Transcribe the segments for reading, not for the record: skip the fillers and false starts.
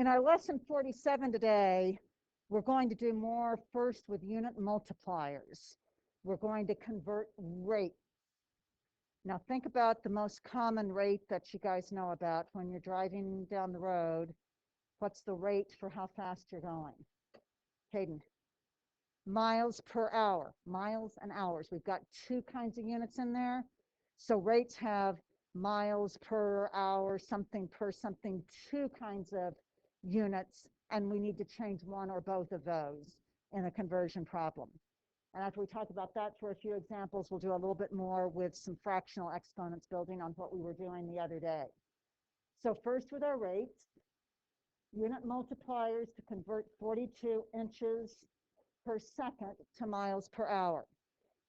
In our lesson 47 today, we're going to do more first with unit multipliers. We're going to convert rate. Now think about the most common rate that you guys know about when you're driving down the road. What's the rate for how fast you're going? Hayden. Miles per hour, miles and hours. We've got two kinds of units in there. So rates have miles per hour, something per something, two kinds of units, and we need to change one or both of those in a conversion problem. And after we talk about that for a few examples, we'll do a little bit more with some fractional exponents building on what we were doing the other day. So first with our rates, unit multipliers to convert 42 inches per second to miles per hour.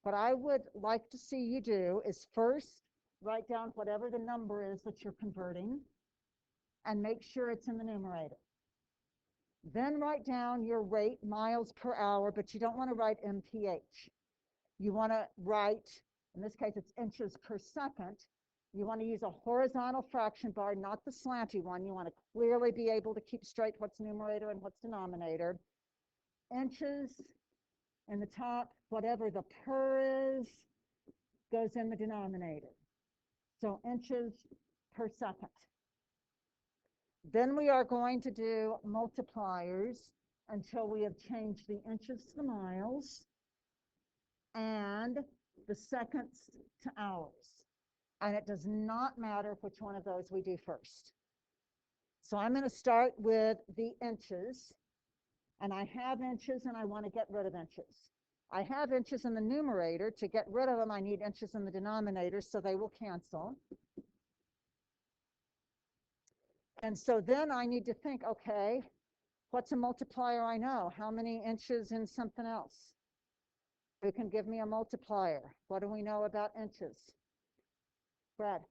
What I would like to see you do is first write down whatever the number is that you're converting and make sure it's in the numerator. Then write down your rate, miles per hour, but you don't want to write mph. You want to write, in this case, it's inches per second. You want to use a horizontal fraction bar, not the slanty one. You want to clearly be able to keep straight what's numerator and what's denominator. Inches in the top, whatever the per is, goes in the denominator. So inches per second. Then we are going to do multipliers until we have changed the inches to miles and the seconds to hours. And it does not matter which one of those we do first. So I'm going to start with the inches. And I have inches and I want to get rid of inches. I have inches in the numerator. To get rid of them, I need inches in the denominator, so they will cancel. And so then I need to think, okay, what's a multiplier I know? How many inches in something else? Who can give me a multiplier? What do we know about inches? Brad.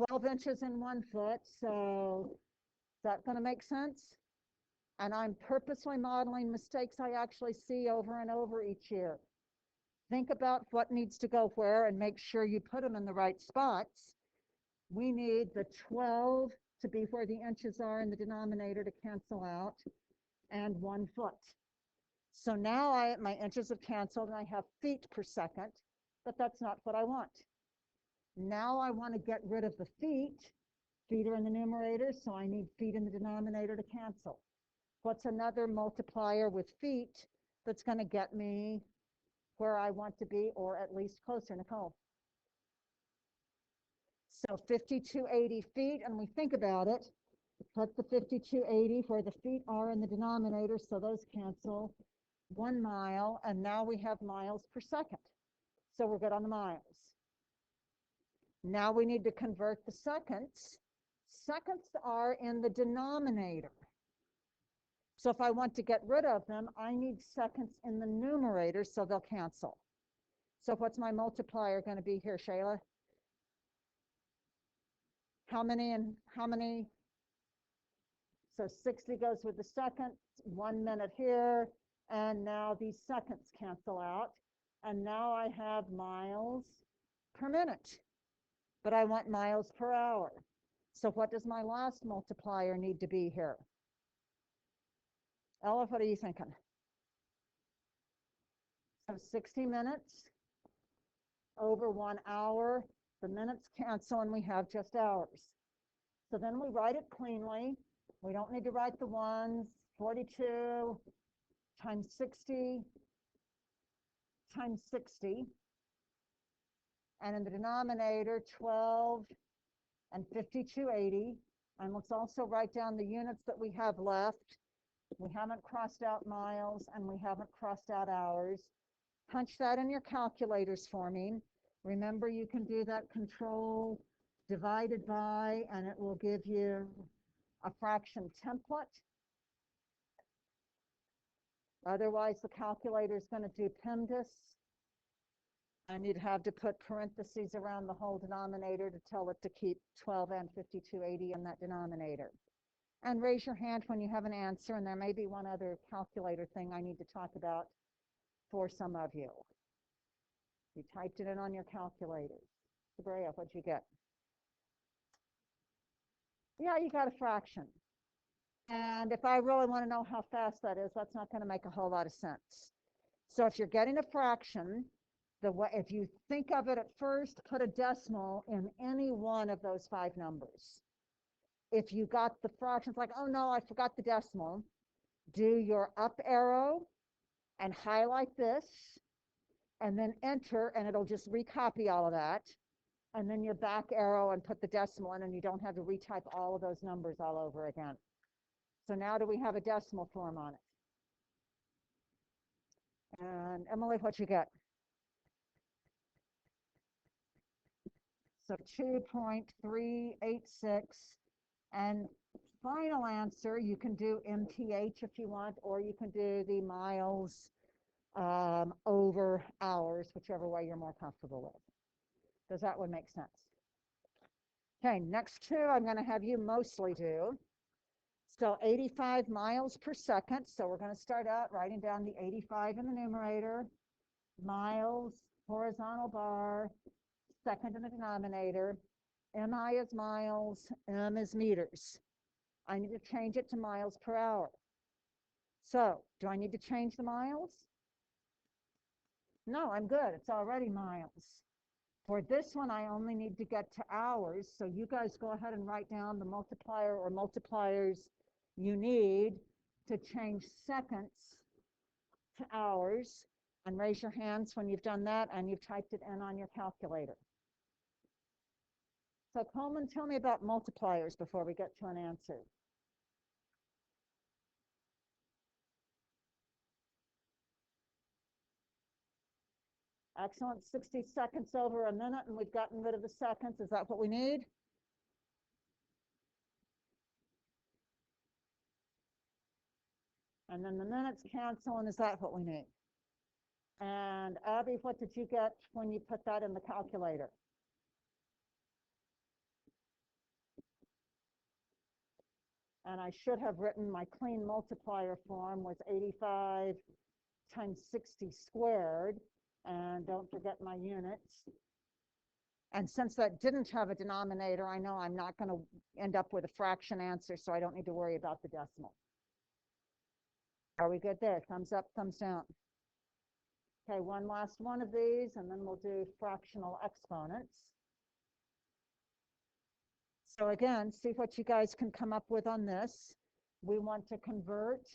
12 inches in 1 foot, so is that going to make sense? And I'm purposely modeling mistakes I actually see over and over each year. Think about what needs to go where and make sure you put them in the right spots. We need the 12 to be where the inches are in the denominator to cancel out, and 1 foot. So now my inches have canceled and I have feet per second, but that's not what I want. Now I want to get rid of the feet. Feet are in the numerator, so I need feet in the denominator to cancel. What's another multiplier with feet that's going to get me where I want to be, or at least closer, Nicole? So 5280 feet, and we think about it. Put the 5280 where the feet are in the denominator, so those cancel. 1 mile, and now we have miles per second. So we're good on the miles. Now we need to convert the seconds. Seconds are in the denominator. So if I want to get rid of them, I need seconds in the numerator, so they'll cancel. So what's my multiplier going to be here, Shayla? How many and how many? So 60 goes with the seconds, 1 minute here, and now these seconds cancel out. And now I have miles per minute, but I want miles per hour. So what does my last multiplier need to be here? Ella, what are you thinking? So 60 minutes over 1 hour, the minutes cancel and we have just hours. So then we write it cleanly. We don't need to write the ones. 42 times 60 times 60. And in the denominator, 12 and 5280. And let's also write down the units that we have left. We haven't crossed out miles and we haven't crossed out hours. Punch that in your calculators for me. Remember, you can do that control divided by, and it will give you a fraction template. Otherwise, the calculator is going to do PEMDAS, and you'd have to put parentheses around the whole denominator to tell it to keep 12 and 5280 in that denominator. And raise your hand when you have an answer, and there may be one other calculator thing I need to talk about for some of you. You typed it in on your calculators. Sabria, what'd you get? Yeah, you got a fraction. And if I really want to know how fast that is, that's not going to make a whole lot of sense. So if you're getting a fraction, if you think of it at first, put a decimal in any one of those 5 numbers. If you got the fractions like, oh no, I forgot the decimal, do your up arrow and highlight this, and then enter, and it'll just recopy all of that. And then your back arrow and put the decimal in, and you don't have to retype all of those numbers all over again. So now do we have a decimal form on it? And Emily, what you get? So 2.386, and final answer, you can do MTH if you want, or you can do the miles over hours, whichever way you're more comfortable with. Does that one make sense? Okay, next 2 I'm going to have you mostly do. So 85 miles per second. So we're going to start out writing down the 85 in the numerator, miles, horizontal bar, second in the denominator. MI is miles, M is meters. I need to change it to miles per hour. So do I need to change the miles? No, I'm good. It's already miles. For this one, I only need to get to hours. So you guys go ahead and write down the multiplier or multipliers you need to change seconds to hours, and raise your hands when you've done that and you've typed it in on your calculator. So Coleman, tell me about multipliers before we get to an answer. Excellent. 60 seconds over a minute, and we've gotten rid of the seconds. Is that what we need? And then the minutes cancel, and is that what we need? And Abby, what did you get when you put that in the calculator? And I should have written my clean multiplier form was 85 times 60 squared. And don't forget my units. And since that didn't have a denominator, I know I'm not going to end up with a fraction answer, so I don't need to worry about the decimal. Are we good there? Thumbs up, thumbs down. Okay, one last one of these, and then we'll do fractional exponents. So again, see what you guys can come up with on this. We want to convert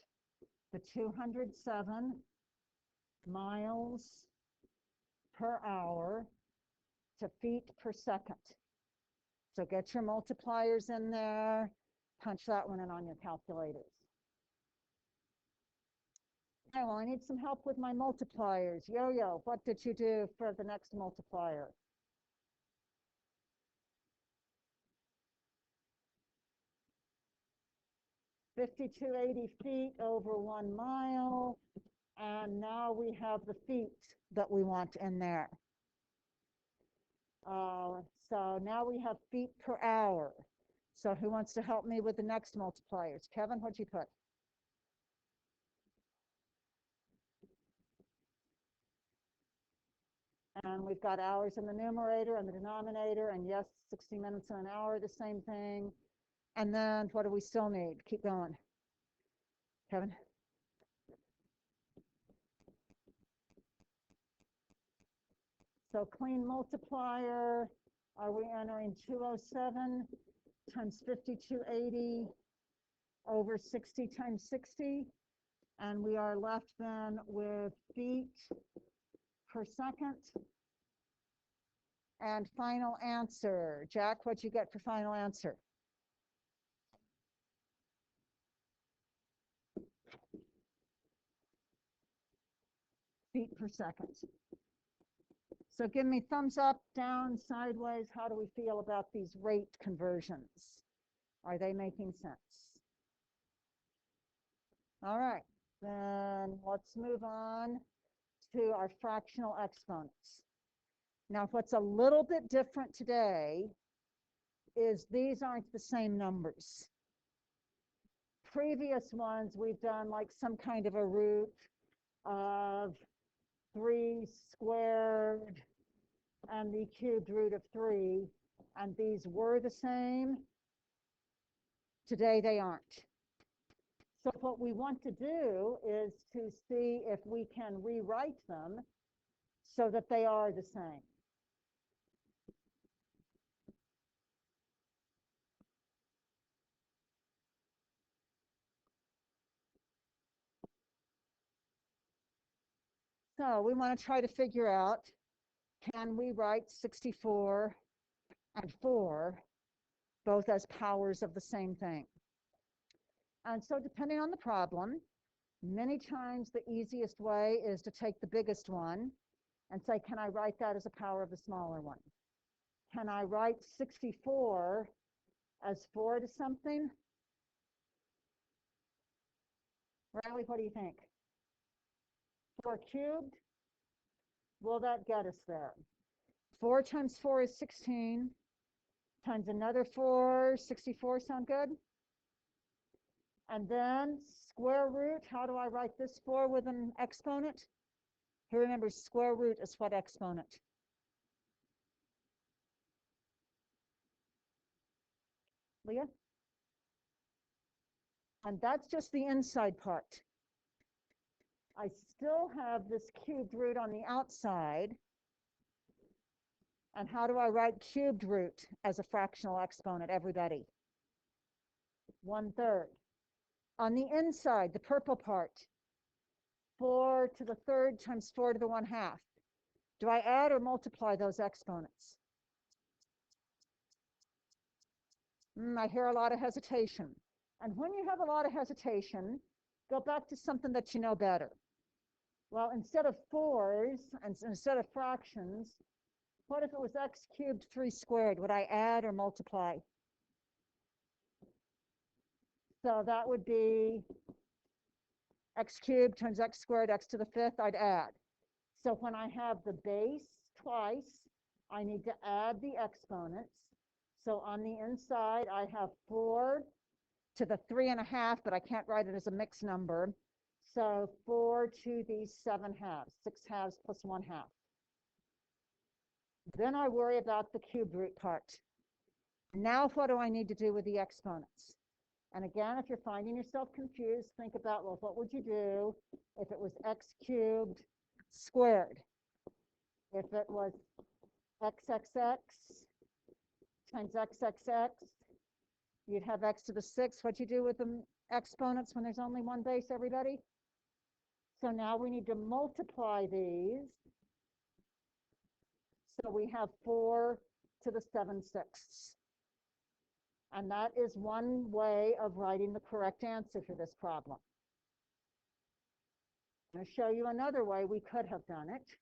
the 207 miles per hour to feet per second. So get your multipliers in there, punch that one in on your calculators. Okay, well, I need some help with my multipliers. Yo-Yo, what did you do for the next multiplier? $52.80 feet over 1 mile. And now we have the feet that we want in there. So now we have feet per hour. So who wants to help me with the next multipliers? Kevin, what'd you put? And we've got hours in the numerator and the denominator, and yes, 60 minutes in an hour, the same thing. And then what do we still need? Keep going. Kevin? So clean multiplier, are we entering 207 times 5280 over 60 times 60? And we are left then with feet per second. And final answer. Jack, what'd you get for final answer? Feet per second. So give me thumbs up, down, sideways. How do we feel about these rate conversions? Are they making sense? All right, then let's move on to our fractional exponents. Now, what's a little bit different today is these aren't the same numbers. Previous ones, we've done like some kind of a root of 3 squared and the cubed root of 3, and these were the same. Today they aren't. So what we want to do is to see if we can rewrite them so that they are the same. So we want to try to figure out, can we write 64 and 4 both as powers of the same thing? And so depending on the problem, many times the easiest way is to take the biggest one and say, can I write that as a power of the smaller one? Can I write 64 as 4 to something? Riley, what do you think? 4 cubed? Will that get us there? 4 times 4 is 16, times another 4, 64, sound good? And then square root, how do I write this 4 with an exponent? Who remembers square root is what exponent? Leah? And that's just the inside part. I still have this cubed root on the outside. And how do I write cubed root as a fractional exponent, everybody? 1/3. On the inside, the purple part, 4 to the 3rd times 4 to the 1/2. Do I add or multiply those exponents? I hear a lot of hesitation. And when you have a lot of hesitation, go back to something that you know better. Well, instead of 4s and instead of fractions, what if it was x cubed 3 squared? Would I add or multiply? So that would be x cubed times x squared, x to the 5th, I'd add. So when I have the base twice, I need to add the exponents. So on the inside, I have 4 to the 3.5, but I can't write it as a mixed number. So 4 to the 7/2, 6/2 plus 1/2. Then I worry about the cube root part. Now what do I need to do with the exponents? And again, if you're finding yourself confused, think about, well, what would you do if it was x cubed squared? If it was xxx times xxx, you'd have x to the 6th. What'd you do with the exponents when there's only one base, everybody? So now we need to multiply these. So we have 4 to the 7/6. And that is one way of writing the correct answer for this problem. I'm going to show you another way we could have done it.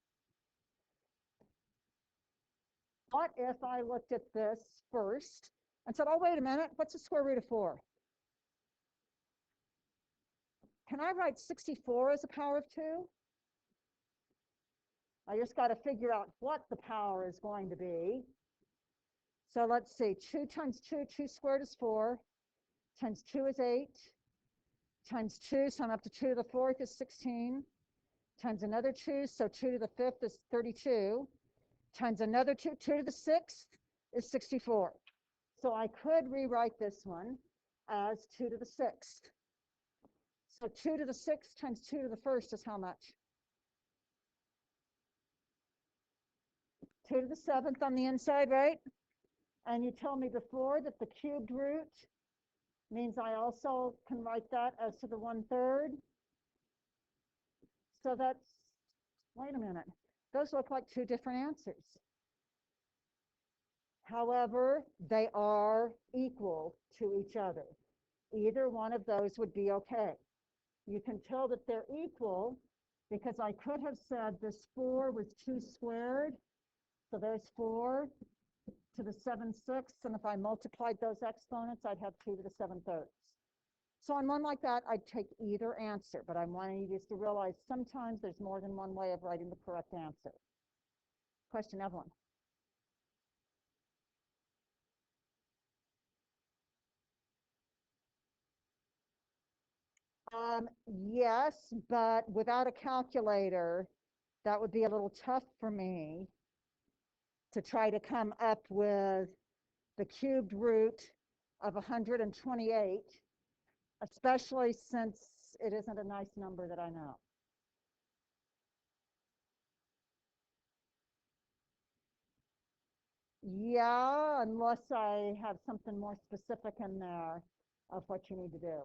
What if I looked at this first and said, oh, wait a minute, what's the square root of 4? Can I write 64 as a power of 2? I just got to figure out what the power is going to be. So let's see, 2 times 2, 2 squared is 4, times 2 is 8, times 2, so I'm up to 2 to the 4th is 16, times another 2, so 2 to the 5th is 32, times another 2, 2 to the 6th is 64. So I could rewrite this one as 2 to the 6th. So 2 to the 6th times 2 to the 1st is how much? 2 to the 7th on the inside, right? And you told me before that the cubed root means I also can write that as to the 1/3. So that's, wait a minute, those look like two different answers. However, they are equal to each other. Either one of those would be okay. You can tell that they're equal because I could have said this 4 was 2 squared. So there's 4 to the 7/6, and if I multiplied those exponents, I'd have 2 to the 7/3. So on one like that, I'd take either answer, but I'm wanting you to realize sometimes there's more than one way of writing the correct answer. Question, Evelyn. Yes, but without a calculator, that would be a little tough for me to try to come up with the cubed root of 128 especially since it isn't a nice number that I know. Yeah, unless I have something more specific in there of what you need to do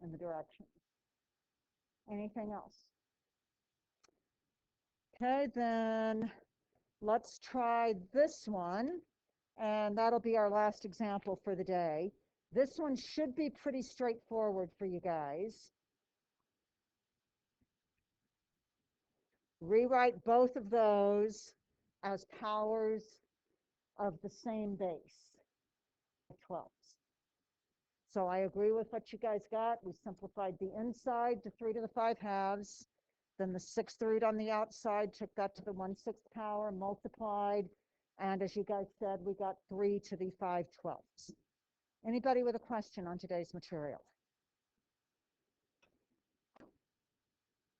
in the directions. Anything else? Okay, then let's try this one, and that'll be our last example for the day. This one should be pretty straightforward for you guys. Rewrite both of those as powers of the same base, 12. So I agree with what you guys got. We simplified the inside to 3 to the 5 halves. Then the 6th root on the outside took that to the 1/6 power, multiplied. And as you guys said, we got 3 to the 5/12. Anybody with a question on today's material?